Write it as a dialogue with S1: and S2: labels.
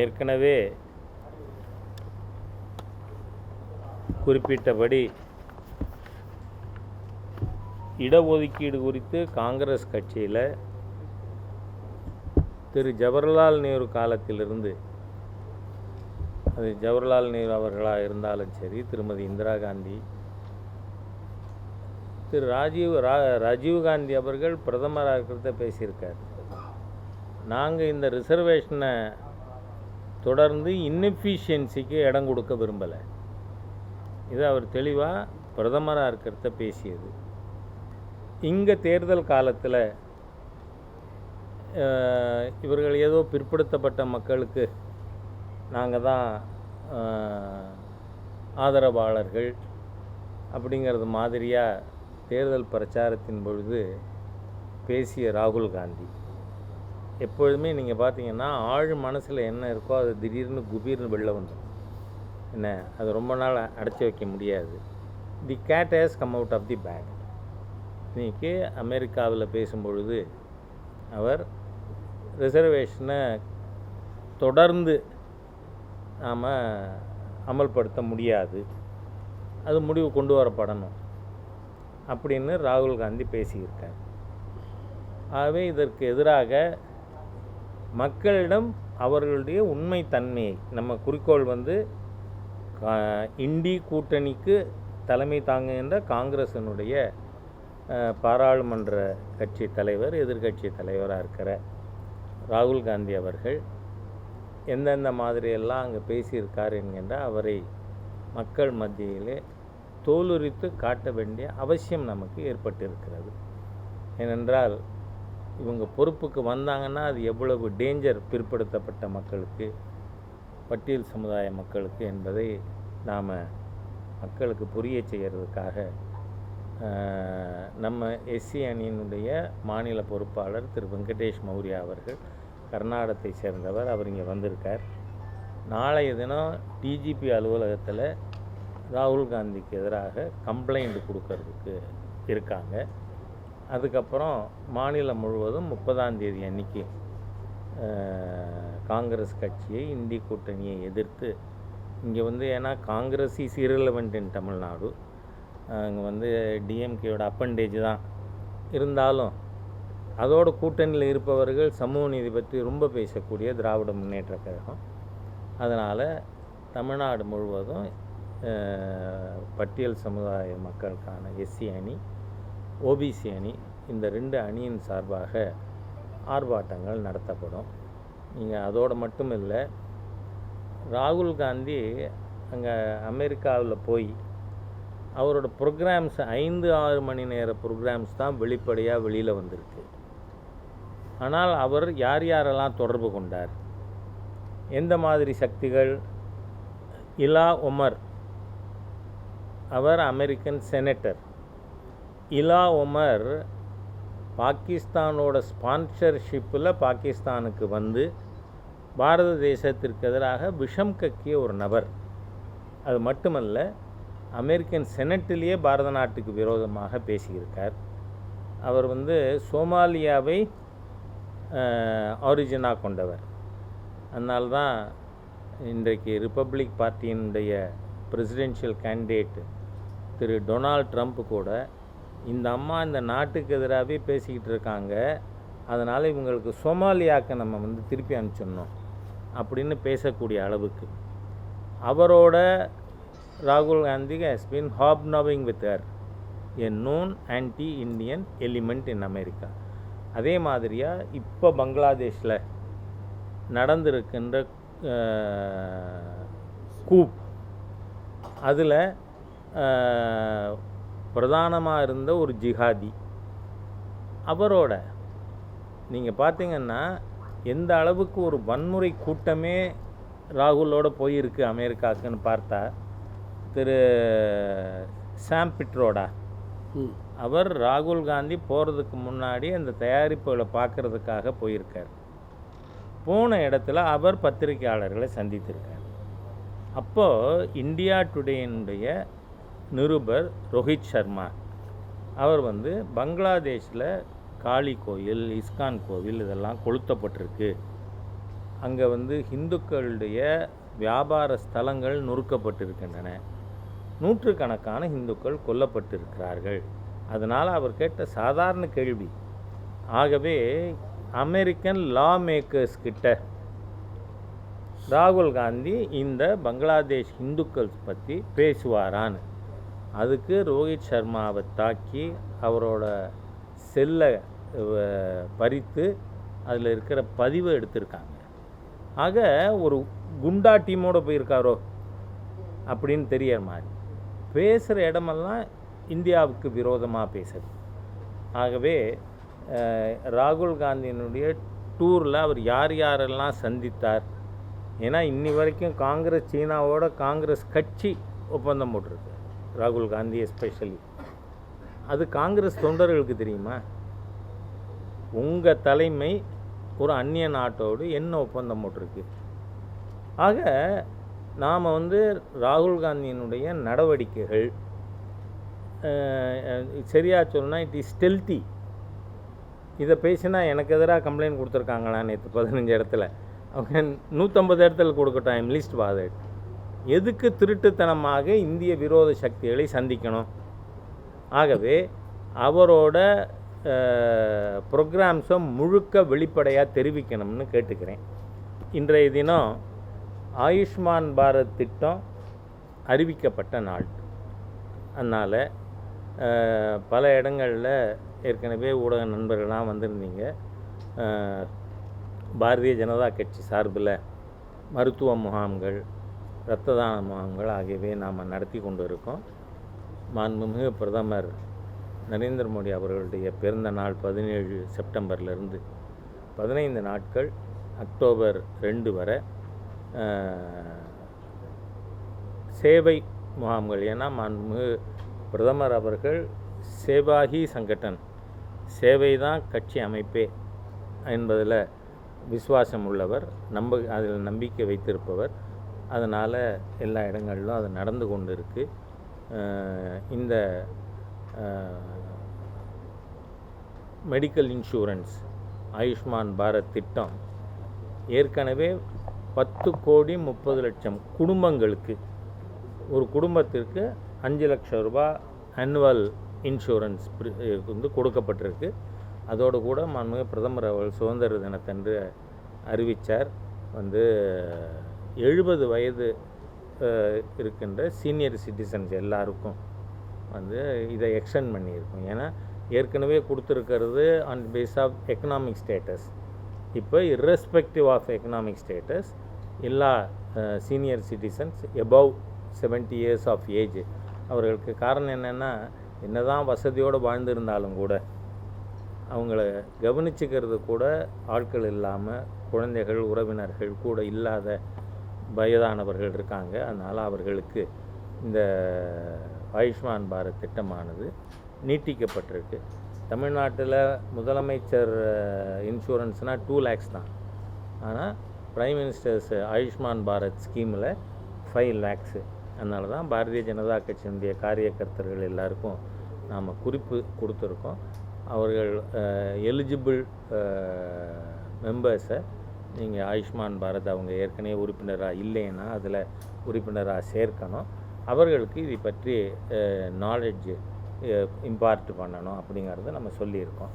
S1: ஏற்கனவே குறிப்பிட்டபடி இடஒதுக்கீடு குறித்து காங்கிரஸ் கட்சியில் திரு ஜவஹர்லால் நேரு காலத்திலிருந்து, அது ஜவஹர்லால் நேரு அவர்களாக இருந்தாலும் சரி, திருமதி இந்திரா காந்தி, திரு ராஜீவ்காந்தி அவர்கள் பிரதமராக இருக்கிறத பேசியிருக்கார். நாங்கள் இந்த ரிசர்வேஷனை தொடர்ந்து இன்எஃபிஷியன்சிக்கு இடம் கொடுக்க விரும்பலை. இது அவர் தெளிவாக பிரதமராக இருக்கிறத பேசியது. இங்கே தேர்தல் காலத்தில் இவர்கள் ஏதோ பிற்படுத்தப்பட்ட மக்களுக்கு நாங்கள் தான் ஆதரவாளர்கள் அப்படிங்கிறது மாதிரியாக தேர்தல் பிரச்சாரத்தின் பொழுது பேசிய ராகுல் காந்தி, எப்பொழுதுமே நீங்கள் பார்த்தீங்கன்னா ஆழ் மனசில் என்ன இருக்கோ அது திடீர்னு குபீர்னு வெளில வந்துடும். என்ன, அது ரொம்ப நாள் அடைச்சி வைக்க முடியாது. The cat has come out of the bag. இன்றைக்கி அமெரிக்காவில் பேசும்பொழுது அவர் ரிசர்வேஷனை தொடர்ந்து நாம் அமல்படுத்த முடியாது, அது முடிவு கொண்டு வரப்படணும் அப்படின்னு ராகுல் காந்தி பேசியிருக்கார். ஆகவே இதற்கு எதிராக மக்களிடம் அவர்களுடைய உண்மை தன்மையை, நம்ம குறிக்கோள் இண்டி கூட்டணிக்கு தலைமை தாங்குகின்ற காங்கிரஸினுடைய பாராளுமன்ற கட்சி தலைவர், எதிர்கட்சி தலைவராக இருக்கிற ராகுல் காந்தி அவர்கள் எந்தெந்த மாதிரியெல்லாம் அங்கே பேசியிருக்கார் என்கின்ற அவரை மக்கள் மத்தியிலே தோலுரித்து காட்ட வேண்டிய அவசியம் நமக்கு ஏற்பட்டிருக்கிறது. ஏனென்றால் இவங்க பொறுப்புக்கு வந்தாங்கன்னா அது எவ்வளவு டேஞ்சர் பிற்படுத்தப்பட்ட மக்களுக்கு, பட்டியல் சமுதாய மக்களுக்கு என்பதை நாம் மக்களுக்கு புரிய செய்கிறதுக்காக நம்ம எஸ்சி அணியினுடைய மாநில பொறுப்பாளர் திரு வெங்கடேஷ் மௌரியா அவர்கள், கர்நாடகத்தை சேர்ந்தவர், அவர் இங்கே வந்திருக்கார். நாளைய தினம் டிஜிபி அலுவலகத்தில் ராகுல் காந்திக்கு எதிராக கம்ப்ளைண்ட் கொடுக்கறதுக்கு இருக்காங்க. அதுக்கப்புறம் மாநிலம் முழுவதும் 30ஆம் தேதி அன்னைக்கு காங்கிரஸ் கட்சியை, இந்தி கூட்டணியை எதிர்த்து இங்கே ஏன்னா காங்கிரஸ் இஸ் இரலவெண்ட் இன் தமிழ்நாடு, அங்கே டிஎம்கேயோட அப்பண்டேஜ் தான் இருந்தாலும் அதோட கூட்டணியில் இருப்பவர்கள் சமூக நீதி பற்றி ரொம்ப பேசக்கூடிய திராவிட முன்னேற்ற கழகம். அதனால் தமிழ்நாடு முழுவதும் பட்டியல் சமுதாய மக்களுக்கான எஸ்சி அணி, ஓபிசி அணி, இந்த 2 அணியின் சார்பாக ஆர்ப்பாட்டங்கள் நடத்தப்படும். நீங்கள் அதோடு மட்டும் இல்லை, ராகுல் காந்தி அங்கே அமெரிக்காவில் போய் அவரோட ப்ரோக்ராம்ஸ் 5-6 மணி நேர ப்ரோக்ராம்ஸ் தான் வெளிப்படையாக வெளியில் வந்திருக்கு. ஆனால் அவர் யார் யாரெல்லாம் தொடர்பு கொண்டார், எந்த மாதிரி சக்திகள்? இலா ஒமர், அவர் அமெரிக்கன் செனட்டர். இலா ஒமர் பாகிஸ்தானோட ஸ்பான்சர்ஷிப்பில் பாகிஸ்தானுக்கு பாரத தேசத்திற்கு எதிராக விஷம் கக்கிய ஒரு நபர். அது மட்டுமல்ல, அமெரிக்கன் செனட்டிலேயே பாரத நாட்டுக்கு விரோதமாக பேசியிருக்கார். அவர் சோமாலியாவை ஆரிஜினாக கொண்டவர். அதனால்தான் இன்றைக்கு ரிப்பப்ளிக் பார்ட்டியினுடைய பிரசிடென்ஷியல் கேண்டிடேட் திரு டொனால்ட் ட்ரம்ப் கூட இந்த அம்மா இந்த நாட்டுக்கு எதிராகவே பேசிக்கிட்டு இருக்காங்க, அதனால் இவங்களுக்கு சோமாலியாவுக்கு நம்ம திருப்பி அனுப்பிச்சிடணும் அப்படின்னு பேசக்கூடிய அளவுக்கு அவரோட ராகுல் Gandhi has been ஹாப்னாவிங் with her, a known anti Indian element in America. அதே மாதிரியாக இப்போ பங்களாதேஷில் நடந்திருக்கின்ற கூப், அதில் பிரதானமாக இருந்த ஒரு ஜிஹாதி, அவரோட நீங்கள் பார்த்தீங்கன்னா எந்த அளவுக்கு ஒரு வன்முறை கூட்டமே ராகுலோட போயிருக்கு அமெரிக்காவுக்குன்னு பார்த்தா, திரு சாம் பிட்ரோடா அவர் ராகுல் காந்தி போகிறதுக்கு முன்னாடி அந்த தயாரிப்புகளை பார்க்குறதுக்காக போயிருக்கார். போன இடத்துல அவர் பத்திரிகையாளர்களை சந்தித்திருக்கார். அப்போது இந்தியா டுடேனுடைய நிருபர் ரோஹித் சர்மா அவர் பங்களாதேஷில் காளி கோயில், இஸ்கான் கோவில் இதெல்லாம் கொளுத்தப்பட்டிருக்கு அங்கே வந்து இந்துக்களுடைய வியாபார ஸ்தலங்கள் நொறுக்கப்பட்டிருக்கின்றன. நூற்றுக்கணக்கான இந்துக்கள் கொல்லப்பட்டிருக்கிறார்கள். அதனால் அவர் கேட்ட சாதாரண கேள்வி. ஆகவே அமெரிக்கன் லா மேக்கர்ஸ் கிட்ட ராகுல் காந்தி இந்த பங்களாதேஷ் இந்துக்கள் பற்றி பேசுவாரான்னு. அதுக்கு ரோஹித் சர்மாவை தாக்கி அவரோட செல்லை பறித்து அதில் இருக்கிற பதிவை எடுத்திருக்காங்க. ஆக ஒரு குண்டா டீமோடு போயிருக்காரோ அப்படின்னு தெரியற மாதிரி பேசுகிற இடமெல்லாம் இந்தியாவுக்கு விரோதமாக பேசுது. ஆகவே ராகுல் காந்தியினுடைய டூரில் அவர் யார் யாரெல்லாம் சந்தித்தார், ஏன்னா இன்னி வரைக்கும் காங்கிரஸ் சீனாவோட காங்கிரஸ் கட்சி ஒப்பந்தம் போட்டிருக்கு, ராகுல் காந்தி எஸ்பெஷலி. அது காங்கிரஸ் தொண்டர்களுக்கு தெரியுமா? உங்கள் தலைமை ஒரு அந்நிய நாட்டோடு என்ன ஒப்பந்தம் போட்டிருக்கு? ஆக நாம் வந்து ராகுல் காந்தியினுடைய நடவடிக்கைகள் சரியாக சொல்லணும்னா இட் இஸ் ஸ்டெல்த்தி. இதை பேசினா எனக்கு எதிராக கம்ப்ளைண்ட் கொடுத்துருக்காங்களா நேற்று 15 இடத்துல, அவங்க 150 இடத்துல கொடுக்கட்டும், ஐம் லீஸ்ட் பாதர்ட். எதுக்கு திருட்டுத்தனமாக இந்திய விரோத சக்திகளை சந்திக்கணும்? ஆகவே அவரோட ப்ரோக்ராம்ஸை முழுக்க வெளிப்படையாக தெரிவிக்கணும்னு கேட்டுக்கிறேன். இன்றைய தினம் ஆயுஷ்மான் பாரத் திட்டம் அறிவிக்கப்பட்ட நாள். அதனால் பல இடங்களில் ஏற்கனவே ஊடக நண்பர்கள்லாம் வந்திருந்தீங்க. பாரதிய ஜனதா கட்சி சார்பில் மருத்துவ முகாம்கள், இரத்த தான முகாம்கள் ஆகியவை நாம் நடத்தி கொண்டு இருக்கோம். மாண்புமிகு பிரதமர் நரேந்திர மோடி அவர்களுடைய பிறந்த நாள் 17 செப்டம்பர்லேருந்து 15 நாட்கள் அக்டோபர் 2 வரை சேவை முகாம்கள். ஏன்னா மாண்புமிகு பிரதமர் அவர்கள் சேவாகி சங்கடன், சேவை தான் கட்சி அமைப்பே என்பதில் விசுவாசம் உள்ளவர், அதில் நம்பிக்கை வைத்திருப்பவர். அதனால் எல்லா இடங்களிலும் அது நடந்து கொண்டு இருக்குது. இந்த மெடிக்கல் இன்சூரன்ஸ் ஆயுஷ்மான் பாரத் திட்டம் ஏற்கனவே 10,30,00,000 குடும்பங்களுக்கு, ஒரு குடும்பத்திற்கு 5 லட்சம் ரூபாய் ஆனுவல் இன்சூரன்ஸ் வந்து கொடுக்கப்பட்டிருக்கு. அதோடு கூட மாண்புமிகு பிரதமர் அவர்கள் சுதந்திர தினத்தன்று அறிவித்தார், வந்து 70 வயது இருக்கின்ற சீனியர் சிட்டிசன்ஸ் எல்லாருக்கும் வந்து இதை எக்ஸ்டெண்ட் பண்ணியிருக்கோம். ஏன்னா ஏற்கனவே கொடுத்துருக்கிறது on base of economic status. இப்போ irrespective ஆஃப் எக்கனாமிக் ஸ்டேட்டஸ் எல்லா senior citizens above 70 years of age அவர்களுக்கு. காரணம் என்னென்னா, என்ன தான் வசதியோடு வாழ்ந்திருந்தாலும் கூட அவங்கள கவனிச்சுக்கிறது கூட ஆட்கள் இல்லாமல், குழந்தைகள் உறவினர்கள் கூட இல்லாத வயதானவர்கள் இருக்காங்க. அதனால் அவர்களுக்கு இந்த ஆயுஷ்மான் பாரத் திட்டமானது நீட்டிக்கப்பட்டிருக்கு. தமிழ்நாட்டில் முதலமைச்சர் இன்சூரன்ஸ்னால் 2 lakhs தான். ஆனால் பிரைம் மினிஸ்டர்ஸ் ஆயுஷ்மான் பாரத் ஸ்கீமில் 5 lakhs. அதனால தான் பாரதிய ஜனதா கட்சியினுடைய காரியகர்த்தர்கள் எல்லாருக்கும் நாம் குறிப்பு கொடுத்துருக்கோம். அவர்கள் எலிஜிபிள் மெம்பர்ஸை நீங்கள் ஆயுஷ்மான் பாரத் அவங்க ஏற்கனவே உறுப்பினராக இல்லைன்னா அதில் உறுப்பினராக சேர்க்கணும். அவர்களுக்கு இதை பற்றி நாலேஜ் இம்பார்ட் பண்ணணும் அப்படிங்கிறத நம்ம சொல்லியிருக்கோம்.